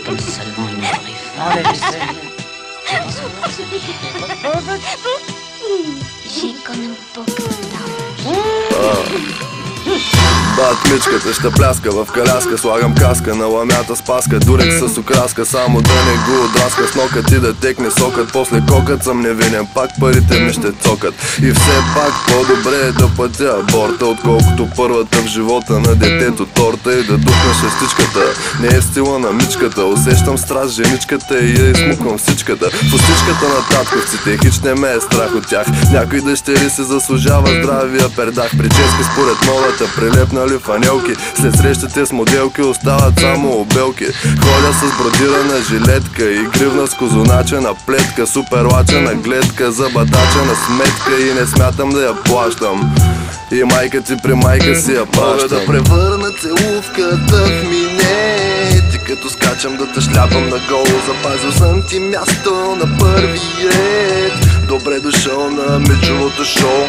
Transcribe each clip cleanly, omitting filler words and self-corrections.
Comme seulement une vraie femme. J'ai comme un book Бат мичката ще пляска в каляска. Слагам каска на ламята с паска. Дурек с окраска, само да не го отраска. С нокът и да текне сокът. После кокът съм невинен, пак парите ми ще цокат. И все пак по-добре е да пътя аборта, отколкото първата в живота на детето торта. И да духна шестичката, не е в стила на мичката. Усещам страст женичката и я измуквам всичката. В устичката на татковците, хич не ме е страх от тях. Някой дъщери се заслужава здравия пердах. Прически според модата, прилепнали фанелки. След срещите с моделки остават само обелки. Ходя с бродирана жилетка и гривна с козуначена плетка. Супер лачена гледка, забатачена сметка. И не смятам да я плащам. И майка ти при майка си я пращам. Мога да превърна целувката в минет. И като скачам да те шляпам на гол. Запазил съм ти място на първи ред. Добре дошъл на Мичовото шоу.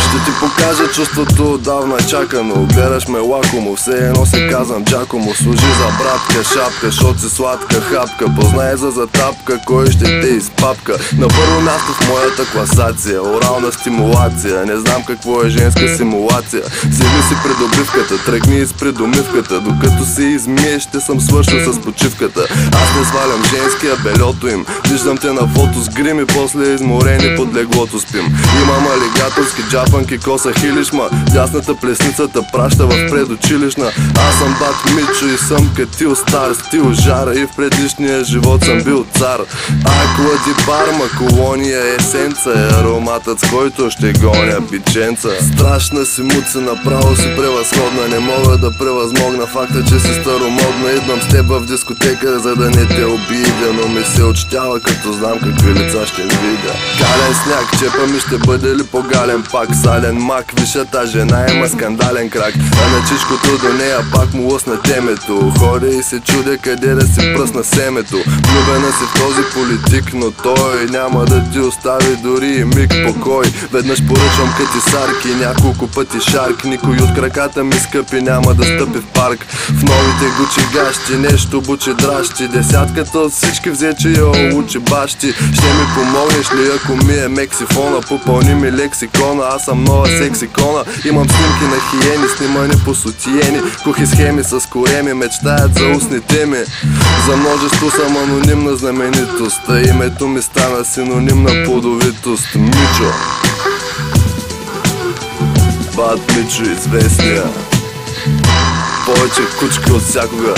Ще ти покажа чувството, отдавна чакано. Гледаш ме лакомо, все едно се казвам Джакомо. Служи за братка, шапка, шот си сладка хапка. Познай за затапка, кой ще те изпапка. На първо място в моята класация, орална стимулация. Не знам какво е женска симулация. Вземи си придобивката, тръгни из придомивката. Докато се измиеш, ще съм свършил с почивката. Аз не свалям женския, белето им. Виждам те на фото с грим и после изморени под леглото спим. Имам алигаторски джапанки, коса хилишма. Дясната плесницата праща в предучилищна. Аз съм бат Мичо и съм катил стар стил жара. И в предишния живот съм бил цар. Аква ди Парма, колония есенца е ароматът, с който ще гоня пиченца. Страшна си муца, направо си превъзходна. Не мога да превъзмогна факта, че си старомодна. Идвам с теб в дискотека, за да не те обидя. Но ми се очтява, като знам какви лица ще видя. Кален сняг, чепа ми ще бъде ли по-гален пак. Сален мак, вишата жена има скандален крак. А на чичкото до нея пак му лъсна темето. Ходя и се чудя къде да си пръсна семето. Влюбена си в този политик, но той няма да ти остави дори и миг покой. Веднъж поръчвам катисарки, няколко пъти шарк. Никой от краката ми скъпи няма да стъпи в парк. В новите гучи гащи, нещо бучи дращи. Десятката от всички взе, че я учи бащи. Ще ми помогнеш ли, ако ми е мексифона? Попълни ми лексикона, аз съм нова сексикона. Имам снимки на хиени, снимани по сутиени. Кухи схеми с кореми, мечтаят за устните ми. За множество съм анонимна знаменитост, а името ми стана синоним на плодовитост. Мичо, бат Мичо известния. Повече кучки от всякога.